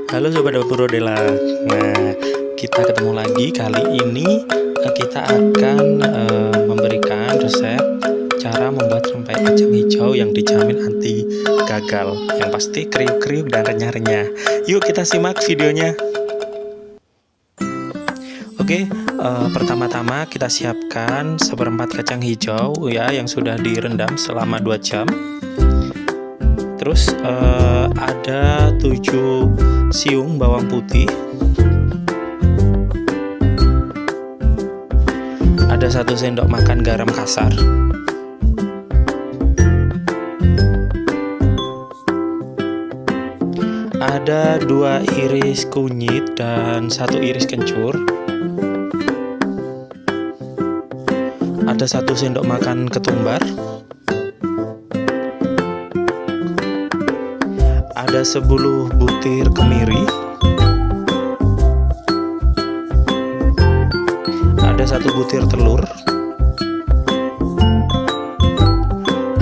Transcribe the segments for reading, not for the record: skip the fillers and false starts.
Halo Sobat Dapur Rodela. Nah, kita ketemu lagi. Kali ini kita akan memberikan resep cara membuat rempeyek kacang hijau yang dijamin anti gagal. Yang pasti kriuk-kriuk dan renyah-renyah. Yuk kita simak videonya. Oke, pertama-tama kita siapkan seperempat kacang hijau ya yang sudah direndam selama 2 jam. Terus ada 7 siung bawang putih, ada 1 sendok makan garam kasar, ada 2 iris kunyit dan 1 iris kencur, ada 1 sendok makan ketumbar, ada 10 butir kemiri, ada 1 butir telur,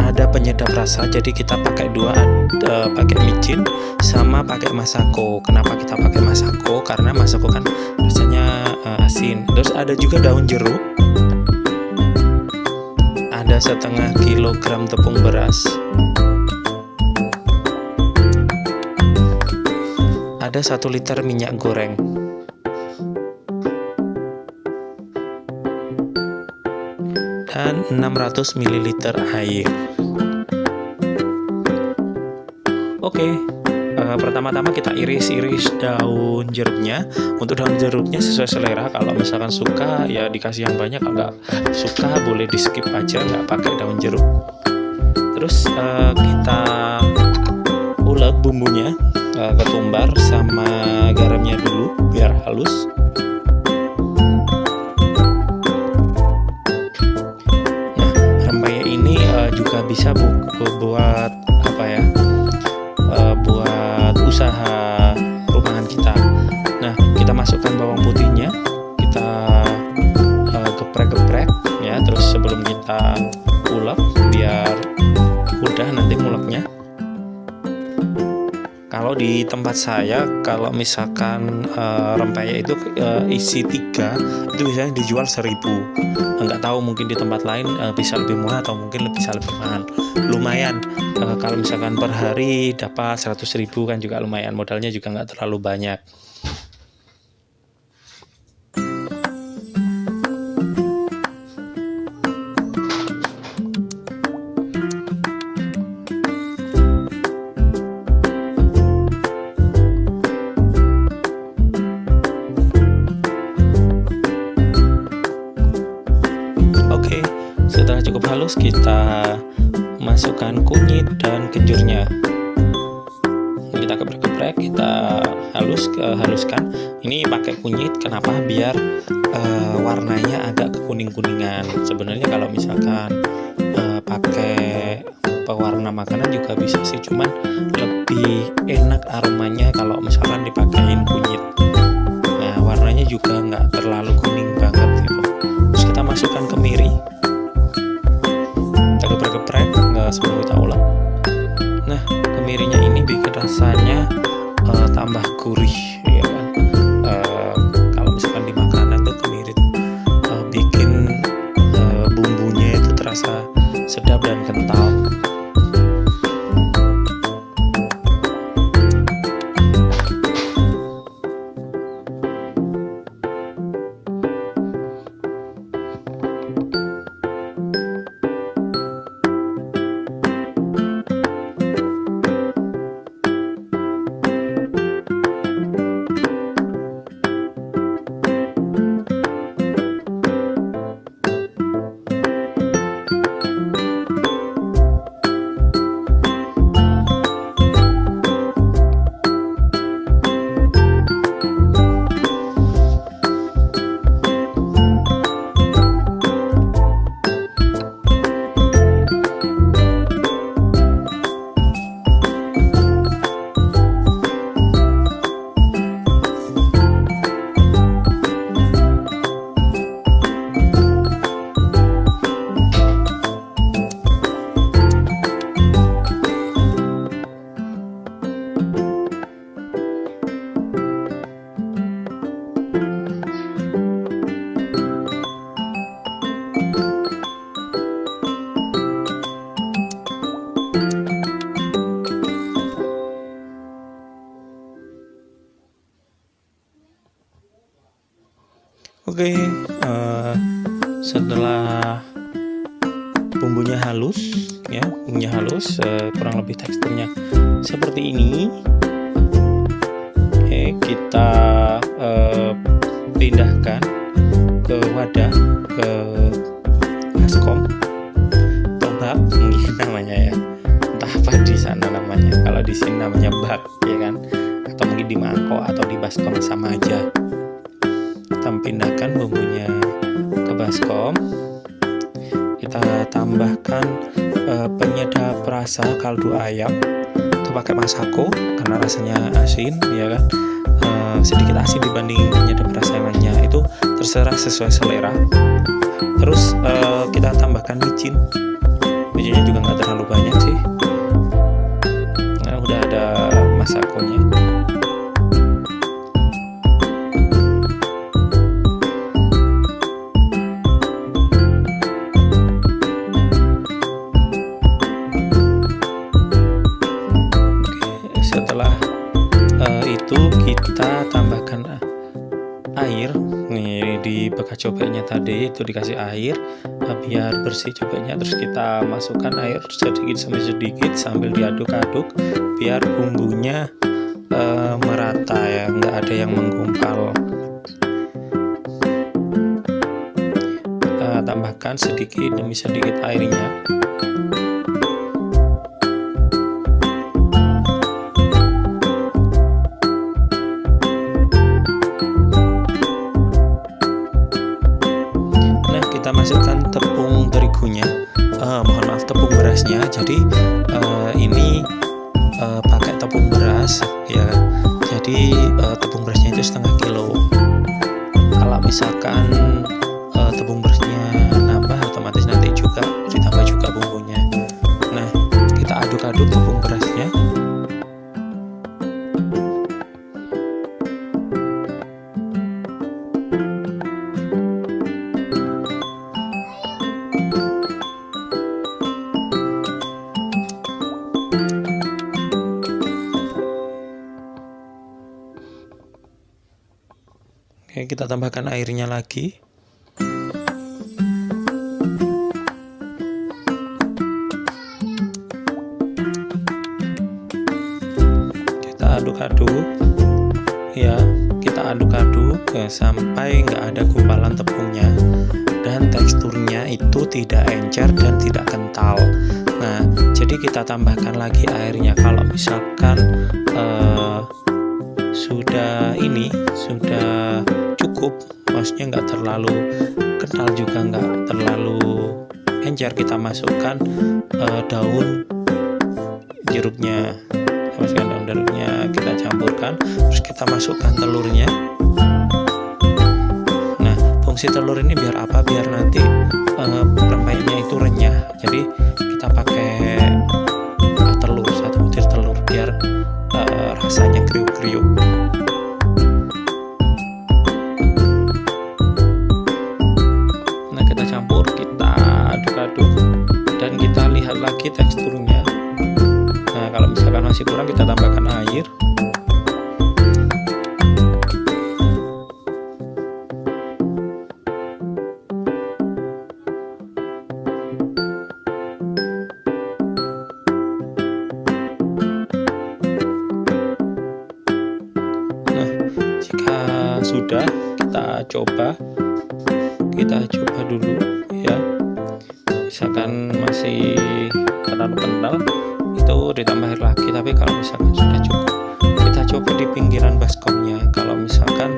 ada penyedap rasa, jadi kita pakai 2, pakai micin sama pakai masako. Kenapa kita pakai masako? Karena masako kan rasanya asin. Terus ada juga daun jeruk, ada setengah kilogram tepung beras, ada 1 liter minyak goreng, dan 600 ml air. Oke, pertama-tama kita iris-iris daun jeruknya. Untuk daun jeruknya sesuai selera. Kalau misalkan suka ya dikasih yang banyak, kalau nggak suka boleh di skip aja, nggak pakai daun jeruk. Terus kita ulek bumbunya, ketumbar sama garamnya dulu biar halus. Nah, rempeyek ini juga bisa buat apa ya, buat usaha rumahan kita. Nah, kita masukkan bawang putihnya, kita geprek-geprek ya. Terus sebelum kita ulek biar mudah nanti nguleknya. Kalau di tempat saya, kalau misalkan rempeyek itu isi 3, itu biasanya dijual 1.000. Nggak tahu mungkin di tempat lain bisa lebih murah atau mungkin bisa lebih mahal. Lumayan, kalau misalkan per hari dapat 100.000 kan juga lumayan, modalnya juga nggak terlalu banyak. Setelah cukup halus, kita masukkan kunyit dan kencurnya. Kita geprek-geprek, kita haluskan. Ini pakai kunyit, kenapa? Biar warnanya agak kekuning-kuningan. Sebenarnya kalau misalkan pakai pewarna makanan juga bisa sih, cuman lebih enak aromanya kalau misalkan dipakein kunyit. Nah, warnanya juga nggak terlalu kuning banget gitu. Terus kita masukkan kemiri, geprek sebelum kita ulek. Nah, kemirinya ini bikin rasanya tambah gurih ya kan. Kalau misalkan di makanan tuh kemiri bikin bumbunya itu terasa sedap dan kental. Oke, setelah bumbunya halus ya, kurang lebih teksturnya seperti ini. Oke, kita pindahkan ke wadah, ke baskom atau bak mungkin namanya ya, entah apa di sana namanya, kalau di sini namanya bak ya kan, atau mungkin di mangkok atau di baskom sama aja. Kita pindahkan bumbunya ke baskom, kita tambahkan penyedap rasa kaldu ayam, itu pakai Masako karena rasanya asin ya kan, sedikit asin dibanding penyedap rasa yang lainnya, itu terserah sesuai selera. Terus kita tambahkan micinnya juga nggak terlalu banyak sih. Nah, udah ada Masakonya. Setelah itu kita tambahkan air. Nih di bekas cobeknya tadi itu dikasih air biar bersih cobeknya. Terus kita masukkan air sedikit demi sedikit sambil diaduk-aduk biar bumbunya merata ya, nggak ada yang menggumpal. Kita tambahkan sedikit demi sedikit airnya. Kita masukkan tepung terigunya, tepung berasnya. Jadi ini pakai tepung beras ya. Jadi tepung berasnya itu setengah kilo. Kalau misalkan tepung berasnya nambah, otomatis nanti juga ditambah juga bumbunya. Nah, kita aduk-aduk tepung berasnya. Oke, kita tambahkan airnya lagi. Kita aduk-aduk ya, kita aduk-aduk sampai nggak ada gumpalan tepungnya dan teksturnya itu tidak encer dan tidak kental. Nah, jadi kita tambahkan lagi airnya. Kalau misalkan sudah cukup, maksudnya nggak terlalu kental juga nggak terlalu encer, kita masukkan daun jeruknya. Kita campurkan, terus kita masukkan telurnya. Nah, fungsi telur ini biar apa? Biar nanti rempeynya itu renyah. Jadi kita pakai telur, 1 butir telur biar rasanya kriuk-kriuk. Nah, kita campur, kita aduk-aduk dan kita lihat lagi teksturnya. Nah, kalau misalkan masih kurang, kita tambahkan air. Nah, jika sudah, kita coba dulu ya. Misalkan masih terlalu kental, itu ditambah air lagi. Tapi kalau misalkan sudah cukup, kita coba di pinggiran baskomnya. Kalau misalkan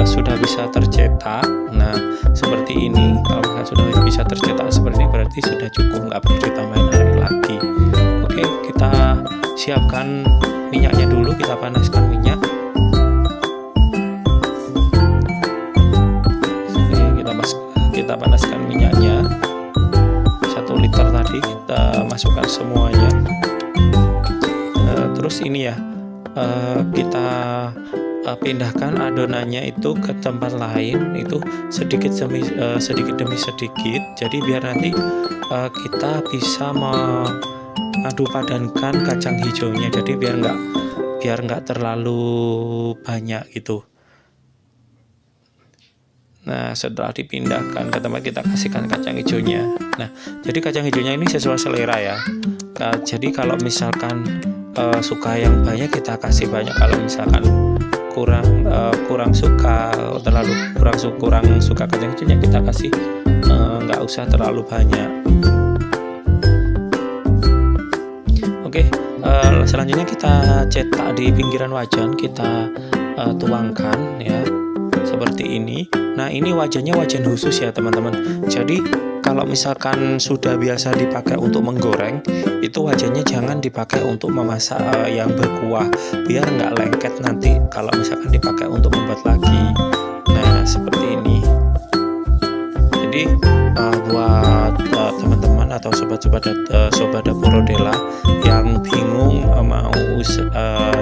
sudah bisa tercetak, nah seperti ini. Kalau misalkan sudah bisa tercetak seperti ini, berarti sudah cukup, nggak perlu ditambahin air lagi. Oke, kita siapkan minyaknya dulu. Kita panaskan minyak. Kita panaskan minyaknya. 1 liter tadi kita masukkan semuanya. Terus ini ya, kita pindahkan adonannya itu ke tempat lain, itu sedikit demi sedikit. Jadi biar nanti kita bisa mengadu padankan kacang hijaunya. Jadi biar nggak terlalu banyak gitu. Nah, setelah dipindahkan ke tempat, kita kasihkan kacang hijaunya. Nah, jadi kacang hijaunya ini sesuai selera ya. Jadi kalau misalkan suka yang banyak, kita kasih banyak. Kalau misalkan kurang suka kacang hijaunya, kita kasih nggak usah terlalu banyak. Oke, selanjutnya kita cetak di pinggiran wajan, kita tuangkan ya seperti ini. Nah, ini wajannya wajan khusus ya teman-teman. Jadi kalau misalkan sudah biasa dipakai untuk menggoreng, itu wajannya jangan dipakai untuk memasak yang berkuah, biar nggak lengket nanti kalau misalkan dipakai untuk membuat lagi. Nah, seperti ini. Jadi buat teman-teman atau sobat dapur Rodela yang bingung mau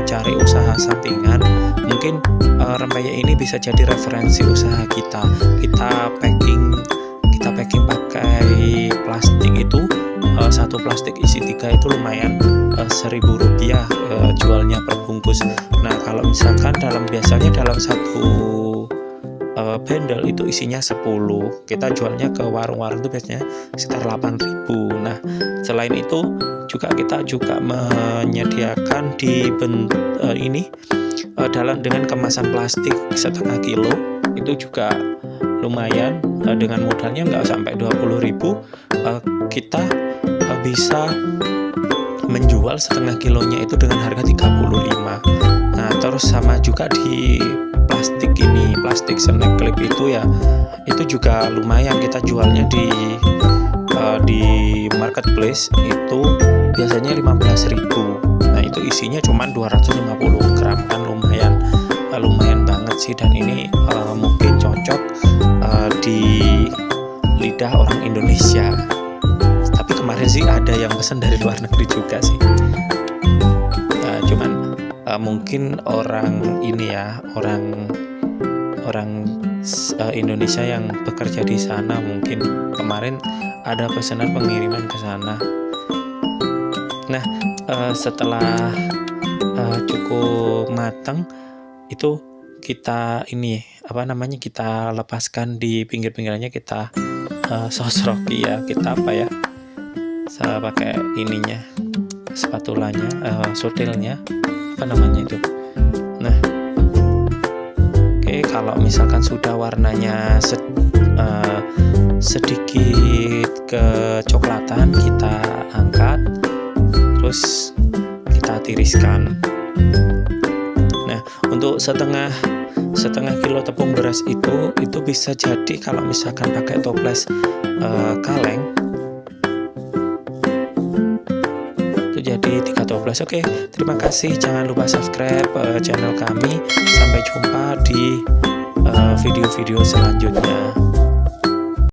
cari usaha sampingan, mungkin rempeyek ini bisa jadi referensi usaha kita. Kita packing pakai plastik itu, satu plastik isi 3 itu lumayan, Rp1.000 jualnya per bungkus. Nah, kalau misalkan biasanya dalam satu bendel itu isinya 10, kita jualnya ke warung-warung itu biasanya sekitar 8.000. Nah, selain itu kita juga menyediakan dengan kemasan plastik setengah kilo, itu juga lumayan. Dengan modalnya nggak sampai 20.000, kita bisa menjual setengah kilonya itu dengan harga 35. Nah, terus sama juga di plastik snack clip itu ya, itu juga lumayan, kita jualnya di marketplace itu biasanya 15.000. Nah, itu isinya cuma 250 gram, kan lumayan banget sih. Dan ini mungkin cocok di lidah orang Indonesia. Tapi kemarin sih ada yang pesan dari luar negeri juga sih. Cuman mungkin orang Indonesia yang bekerja di sana, mungkin kemarin ada pesanan pengiriman ke sana. Nah, setelah cukup matang itu kita kita lepaskan di pinggir-pinggirannya, kita sosroki ya, kita pakai spatulanya, sotilnya, itu. Nah, oke, kalau misalkan sudah warnanya sedikit kecoklatan, kita angkat, terus kita tiriskan. Nah, untuk setengah kilo tepung beras itu bisa jadi kalau misalkan pakai toples kaleng itu jadi 3 toples. Oke, terima kasih, jangan lupa subscribe channel kami. Sampai jumpa di video-video selanjutnya.